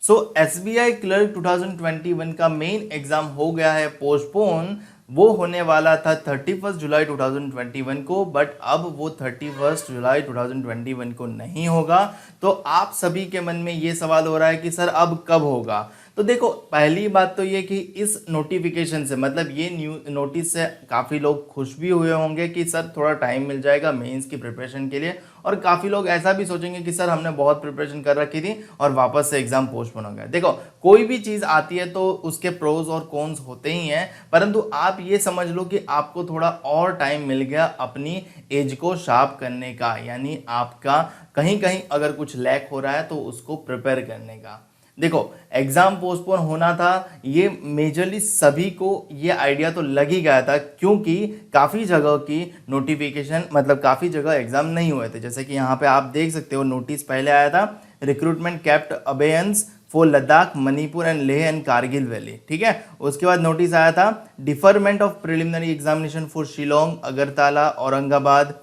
सो SBI clerk 2021 का main exam हो गया है पोस्टपोन। वो होने वाला था 31 जुलाई 2021 को, बट अब वो 31 जुलाई 2021 को नहीं होगा। तो आप सभी के मन में ये सवाल हो रहा है कि सर अब कब होगा। तो देखो, पहली बात तो ये कि इस नोटिफिकेशन से, मतलब ये न्यू नोटिस से काफ़ी लोग खुश भी हुए होंगे कि सर थोड़ा टाइम मिल जाएगा मेंस की प्रिपरेशन के लिए, और काफ़ी लोग ऐसा भी सोचेंगे कि सर हमने बहुत प्रिपरेशन कर रखी थी और वापस से एग्जाम पोस्टपोन हो गया। देखो, कोई भी चीज़ आती है तो उसके प्रोज और कॉन्स होते ही हैं, परंतु आप ये समझ लो कि आपको थोड़ा और टाइम मिल गया अपनी एज को शार्प करने का, यानी आपका कहीं कहीं अगर कुछ लैक हो रहा है तो उसको प्रिपेयर करने का। देखो, एग्जाम पोस्टपोन होना था, ये मेजरली सभी को ये आइडिया तो लग ही गया था, क्योंकि काफ़ी जगह की नोटिफिकेशन, मतलब काफ़ी जगह एग्जाम नहीं हुए थे। जैसे कि यहाँ पे आप देख सकते हो, नोटिस पहले आया था, recruitment kept abeyance for Ladakh, Manipur and Leh and Kargil valley, ठीक है। उसके बाद नोटिस आया था deferment of preliminary examination for Shillong, Agartala, Aurangabad,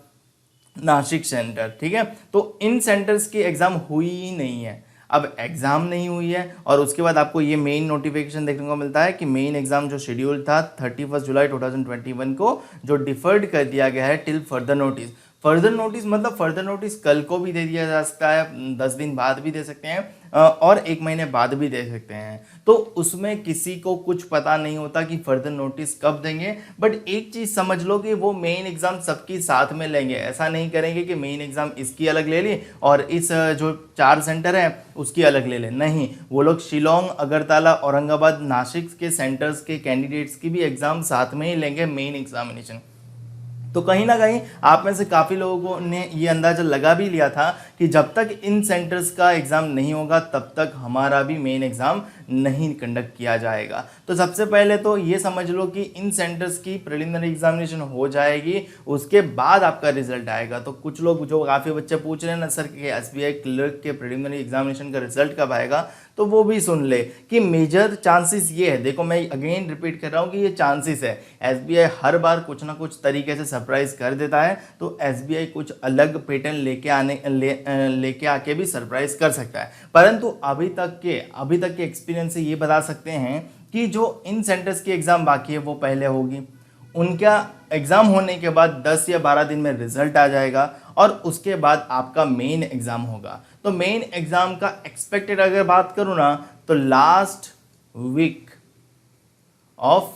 Nashik centre, ठीक है। तो इन सेंटर्स की एग्जाम हुई ही नहीं है। अब एग्जाम नहीं हुई है और उसके बाद आपको ये मेन नोटिफिकेशन देखने को मिलता है कि मेन एग्जाम जो शेड्यूल था 31 जुलाई 2021 को, जो डिफर्ड कर दिया गया है till further notice. Further notice मतलब फर्दर नोटिस कल को भी दे दिया जा सकता है, 10 दिन बाद भी दे सकते हैं, और 1 महीने बाद भी दे सकते हैं। तो उसमें किसी को कुछ पता नहीं होता कि फर्दर नोटिस कब देंगे। बट एक चीज़ समझ लो कि वो मेन एग्जाम सबकी साथ में लेंगे। ऐसा नहीं करेंगे कि मेन एग्जाम इसकी अलग ले ली और इस जो 4 सेंटर है उसकी अलग ले लें। नहीं, वो लोग शिलोंग, अगरतला, औरंगाबाद, नासिक के सेंटर्स के कैंडिडेट्स की भी एग्जाम साथ में ही लेंगे मेन एग्जामिनेशन। तो कहीं ना कहीं आप में से काफ़ी लोगों ने ये अंदाज़ा लगा भी लिया था कि जब तक इन सेंटर्स का एग्ज़ाम नहीं होगा तब तक हमारा भी मेन एग्ज़ाम नहीं कंडक्ट किया जाएगा। तो सबसे पहले तो ये समझ लो कि इन सेंटर्स की प्रिलिमिनरी एग्जामिनेशन हो जाएगी, उसके बाद आपका रिजल्ट आएगा। तो कुछ लोग, जो काफ़ी बच्चे पूछ रहे हैं ना सर कि एसबीआई क्लर्क के प्रिलिमिनरी एग्जामिनेशन का रिजल्ट कब आएगा, तो वो भी सुन ले कि मेजर चांसेस ये है। देखो, मैं अगेन रिपीट कर रहा हूँ कि ये चांसेस है। एसबीआई हर बार कुछ ना कुछ तरीके से सरप्राइज कर देता है, तो एसबीआई कुछ अलग पैटर्न लेके आके भी सरप्राइज कर सकता है। परंतु अभी तक के एक्सपीरियंस से ये बता सकते हैं कि जो इन सेंटर्स की एग्जाम बाकी है वो पहले होगी। उनका एग्जाम होने के बाद 10 या 12 दिन में रिजल्ट आ जाएगा और उसके बाद आपका मेन एग्जाम होगा। तो मेन एग्जाम का एक्सपेक्टेड अगर बात करूं ना, तो लास्ट वीक ऑफ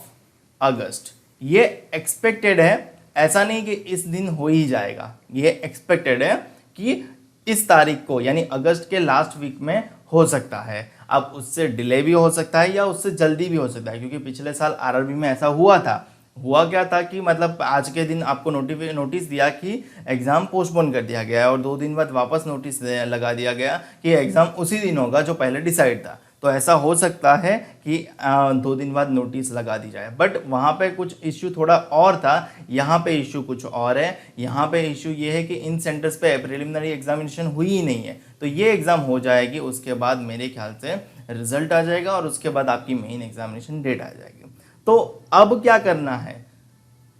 अगस्त ये एक्सपेक्टेड है। ऐसा नहीं कि इस दिन हो ही जाएगा, ये एक्सपेक्टेड है कि इस तारीख को, यानी अगस्त के लास्ट वीक में हो सकता है। अब उससे डिले भी हो सकता है या उससे जल्दी भी हो सकता है, क्योंकि पिछले साल आरआरबी में ऐसा हुआ था। हुआ क्या था कि मतलब आज के दिन आपको नोटिस दिया कि एग्ज़ाम पोस्टपोन कर दिया गया है, और 2 दिन बाद वापस नोटिस लगा दिया गया कि एग्ज़ाम उसी दिन होगा जो पहले डिसाइड था। तो ऐसा हो सकता है कि 2 दिन बाद नोटिस लगा दी जाए। बट वहाँ पे कुछ इश्यू थोड़ा और था, यहाँ पे इश्यू कुछ और है। यहाँ पे इश्यू ये है कि इन सेंटर्स पे प्रिलिमिनरी एग्जामिनेशन हुई ही नहीं है, तो ये एग्ज़ाम हो जाएगी, उसके बाद मेरे ख्याल से रिजल्ट आ जाएगा और उसके बाद आपकी मेन एग्जामिनेशन डेट आ जाएगी। तो अब क्या करना है,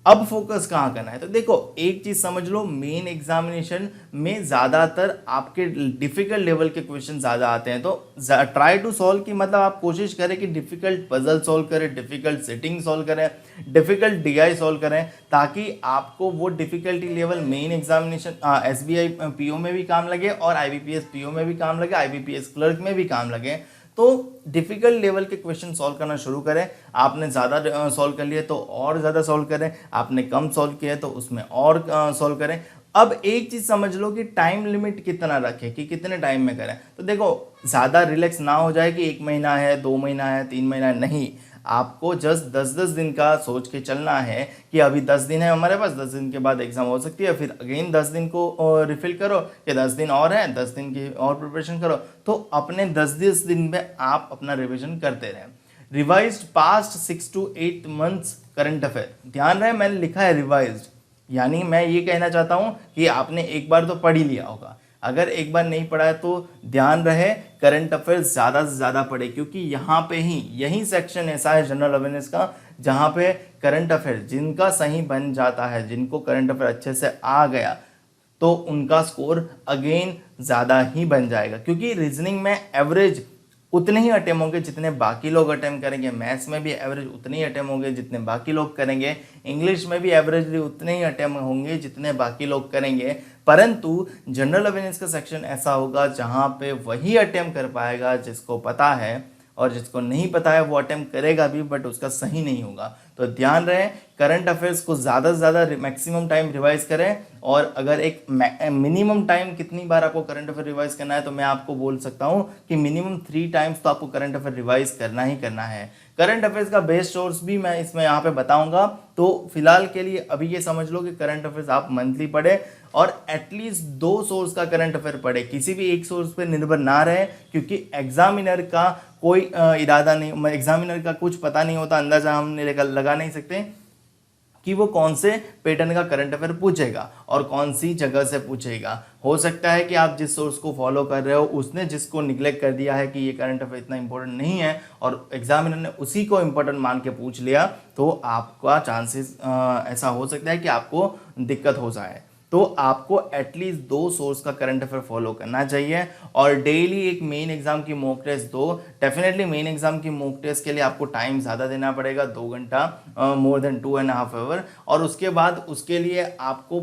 अब फोकस कहाँ करना है? तो देखो, एक चीज समझ लो, मेन एग्जामिनेशन में ज्यादातर आपके डिफिकल्ट लेवल के क्वेश्चन ज्यादा आते हैं। तो ट्राई टू सॉल्व की मतलब आप कोशिश करें कि डिफिकल्ट पजल सॉल्व करें, डिफिकल्ट सेटिंग सॉल्व करें, डिफिकल्ट डीआई सॉल्व करें, ताकि आपको वो difficulty level main examination SBI PO में भी काम लगे और आईबीपीएस पीओ में भी काम लगे, आईबीपीएस क्लर्क में भी काम लगे। तो डिफिकल्ट लेवल के क्वेश्चन सॉल्व करना शुरू करें। आपने ज़्यादा सॉल्व कर लिए तो और ज़्यादा सॉल्व करें, आपने कम सॉल्व किया तो उसमें और सॉल्व करें। अब एक चीज़ समझ लो कि टाइम लिमिट कितना रखें, कि कितने टाइम में करें। तो देखो, ज़्यादा रिलैक्स ना हो जाए कि 1 महीना है, 2 महीना है, 3 महीना है, नहीं। आपको जस्ट 10-10 दिन का सोच के चलना है कि अभी 10 दिन है हमारे पास, 10 दिन के बाद एग्जाम हो सकती है, फिर अगेन 10 दिन को रिफिल करो कि 10 दिन और है, 10 दिन की और प्रिपरेशन करो। तो अपने 10-10 दिन में आप अपना रिविजन करते रहें। Revised past 6 to 8 months current affair, ध्यान रहे मैंने लिखा है रिवाइज्ड, यानी मैं ये कहना चाहता हूँ कि आपने एक बार तो पढ़ ही लिया होगा। अगर एक बार नहीं पढ़ा है तो ध्यान रहे करंट अफेयर्स ज़्यादा से ज़्यादा पढ़े, क्योंकि यहाँ पे ही यही सेक्शन ऐसा है जनरल अवेयरनेस का जहाँ पे करंट अफेयर जिनका सही बन जाता है, जिनको करंट अफेयर अच्छे से आ गया, तो उनका स्कोर अगेन ज़्यादा ही बन जाएगा। क्योंकि रीजनिंग में एवरेज उतने ही अटेम्प्ट होंगे जितने बाकी लोग अटेम्प्ट करेंगे। मैथ्स में भी एवरेज उतने ही अटेम्प्ट होंगे जितने बाकी लोग करेंगे। इंग्लिश में भी एवरेजली उतने ही अटेम्प्ट होंगे जितने बाकी लोग करेंगे। परंतु जनरल अवेयरनेस का सेक्शन ऐसा होगा जहां पे वही अटेम्प्ट कर पाएगा जिसको पता है, और जिसको नहीं पता है वो अटेम्प्ट करेगा भी बट उसका सही नहीं होगा। तो ध्यान रहे, करंट अफेयर्स को ज़्यादा से ज़्यादा मैक्सिमम टाइम रिवाइज करें। और अगर एक मिनिमम टाइम कितनी बार आपको करंट अफेयर रिवाइज करना है, तो मैं आपको बोल सकता हूं कि मिनिमम 3 टाइम्स तो आपको करंट अफेयर रिवाइज करना ही करना है। करंट अफेयर्स का बेस्ट सोर्स भी मैं इसमें यहाँ पे बताऊंगा। तो फिलहाल के लिए अभी ये समझ लो कि करंट अफेयर्स आप मंथली पढ़े और एटलीस्ट 2 सोर्स का करंट अफेयर पढ़े, किसी भी एक सोर्स पर निर्भर ना रहे, क्योंकि एग्जामिनर का कोई इरादा नहीं, एग्जामिनर का कुछ पता नहीं होता, अंदाजा हमने लगा नहीं सकते कि वो कौन से पैटर्न का करंट अफेयर पूछेगा और कौन सी जगह से पूछेगा। हो सकता है कि आप जिस सोर्स को फॉलो कर रहे हो उसने जिसको निगलेक्ट कर दिया है कि ये करंट अफेयर इतना इंपॉर्टेंट नहीं है और एग्जामिनर ने उसी को इंपॉर्टेंट मान के पूछ लिया, तो आपका चांसेस ऐसा हो सकता है कि आपको दिक्कत हो जाए। तो आपको एटलीस्ट 2 सोर्स का करंट अफेयर फॉलो करना चाहिए और डेली एक मेन एग्जाम की मॉक टेस्ट दो। डेफिनेटली मेन एग्जाम की मॉक टेस्ट के लिए आपको टाइम ज़्यादा देना पड़ेगा, 2 घंटा, मोर देन 2.5 आवर, और उसके बाद उसके लिए आपको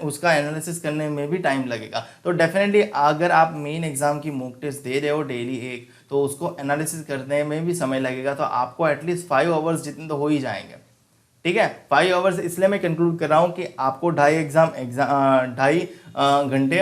उसका एनालिसिस करने में भी टाइम लगेगा। तो डेफिनेटली अगर आप मेन एग्जाम की मॉक टेस्ट दे रहे हो डेली एक, तो उसको एनालिसिस करने में भी समय लगेगा, तो आपको एटलीस्ट 5 आवर्स जितने तो हो ही जाएंगे। ठीक है, 5 आवर्स इसलिए मैं कंक्लूड कर रहा हूँ कि आपको 2.5 घंटे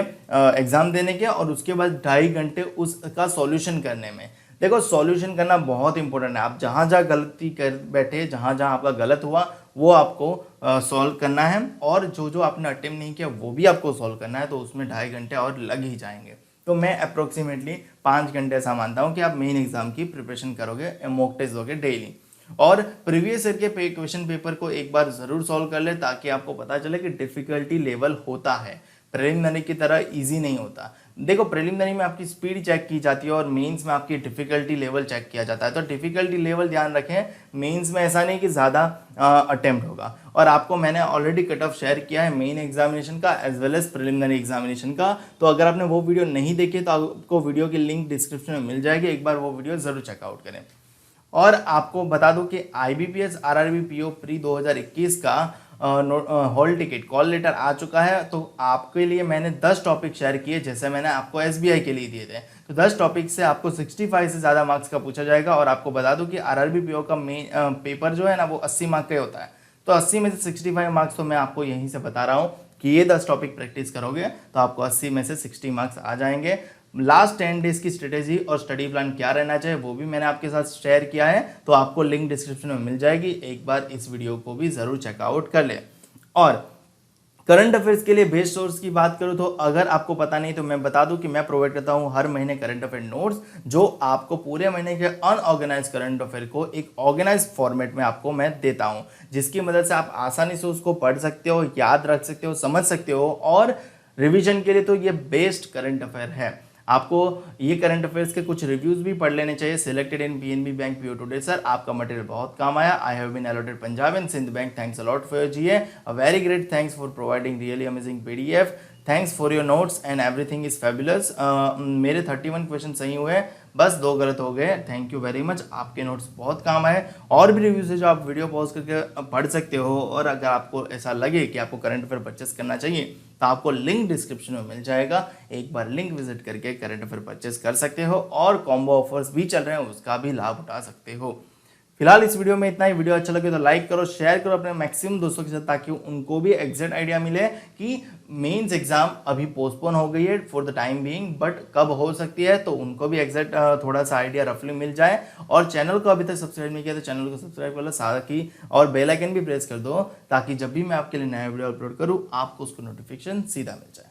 एग्जाम देने के और उसके बाद 2.5 घंटे उसका सॉल्यूशन करने में। देखो, सॉल्यूशन करना बहुत इंपॉर्टेंट है। आप जहाँ जहाँ गलती कर बैठे, जहाँ जहाँ आपका गलत हुआ वो आपको सॉल्व करना है, और जो जो आपने अटेम्प्ट नहीं किया वो भी आपको सॉल्व करना है, तो उसमें 2.5 घंटे और लग ही जाएंगे। तो मैं अप्रोक्सीमेटली 5 घंटे ऐसा मानता हूँ कि आप मेन एग्जाम की प्रिपरेशन करोगे, मॉक टेस्ट दोगे डेली, और प्रीवियस ईयर के क्वेश्चन पेपर को एक बार जरूर सॉल्व कर ले, ताकि आपको पता चले कि डिफिकल्टी लेवल होता है, प्रीलिमिनरी की तरह इजी नहीं होता। देखो, प्रीलिमिनरी में आपकी स्पीड चेक की जाती है और मेंस में आपकी डिफिकल्टी लेवल चेक किया जाता है। तो डिफिकल्टी लेवल ध्यान रखें, मेंस में ऐसा नहीं कि ज़्यादा अटेम्प्ट होगा। और आपको मैंने ऑलरेडी कट ऑफ शेयर किया है मेन एग्जामिनेशन का as well as preliminary examination का। तो अगर आपने वो वीडियो नहीं देखी तो आपको वीडियो की लिंक डिस्क्रिप्शन में मिल जाएगी, एक बार वो वीडियो ज़रूर चेकआउट करें। और आपको बता दूं कि IBPS RRB PO प्री 2021 का हॉल टिकट कॉल लेटर आ चुका है। तो आपके लिए मैंने 10 टॉपिक शेयर किए, जैसे मैंने आपको SBI के लिए दिए थे। तो 10 टॉपिक से आपको 65 से ज़्यादा मार्क्स का पूछा जाएगा। और आपको बता दूं कि RRB PO का मेन पेपर जो है ना, वो 80 मार्क का होता है। तो 80 में से 65 मार्क्स तो मैं आपको यहीं से बता रहा हूँ कि ये 10 टॉपिक प्रैक्टिस करोगे तो आपको 80 में से 60 मार्क्स आ जाएंगे। लास्ट 10 डेज की स्ट्रेटेजी और स्टडी प्लान क्या रहना चाहिए वो भी मैंने आपके साथ शेयर किया है, तो आपको लिंक डिस्क्रिप्शन में मिल जाएगी। एक बार इस वीडियो को भी जरूर चेकआउट कर ले। और करंट अफेयर्स के लिए बेस्ट सोर्स की बात करूं तो अगर आपको पता नहीं तो मैं बता दूं कि मैं प्रोवाइड करता हूं हर महीने करंट अफेयर नोट्स, जो आपको पूरे महीने के अनऑर्गेनाइज करंट अफेयर को एक ऑर्गेनाइज फॉर्मेट में आपको मैं देता हूं, जिसकी मदद से आप आसानी से उसको पढ़ सकते हो, याद रख सकते हो, समझ सकते हो। और रिवीजन के लिए तो ये बेस्ट करंट अफेयर है। आपको ये करंट अफेयर्स के कुछ रिव्यूज भी पढ़ लेने चाहिए। Selected in PNB bank PO today sir, आपका मटेरियल बहुत काम आया। I have been allotted Punjab and Sindh bank, thanks a lot for your GA, a very great thanks for providing really amazing PDF, thanks for your notes and everything is fabulous. मेरे 31 question सही हुए, बस 2 गलत हो गए। थैंक यू वेरी मच, आपके notes बहुत काम आए। और भी रिव्यूज है जो आप वीडियो पॉज करके पढ़ सकते हो। और अगर आपको ऐसा लगे कि आपको करंट अफेयर परचेस करना चाहिए तो आपको लिंक डिस्क्रिप्शन में मिल जाएगा, एक बार लिंक विजिट करके करंट अफेयर परचेस कर सकते हो। और कॉम्बो ऑफर्स भी चल रहे हैं, उसका भी लाभ उठा सकते हो। फिलहाल इस वीडियो में इतना ही। वीडियो अच्छा लगे तो लाइक करो, शेयर करो अपने मैक्सिमम दोस्तों के साथ, ताकि उनको भी एग्जैक्ट आइडिया मिले कि मेंस एग्जाम अभी पोस्टपोन हो गई है for the time being, but कब हो सकती है, तो उनको भी एग्जैक्ट थोड़ा सा आइडिया रफली मिल जाए। और चैनल को अभी तक सब्सक्राइब नहीं किया तो चैनल को सब्सक्राइब कर लो, साथ ही और बेल आइकन भी प्रेस कर दो, ताकि जब भी मैं आपके लिए नया वीडियो अपलोड करूँ आपको उसको नोटिफिकेशन सीधा मिल जाए।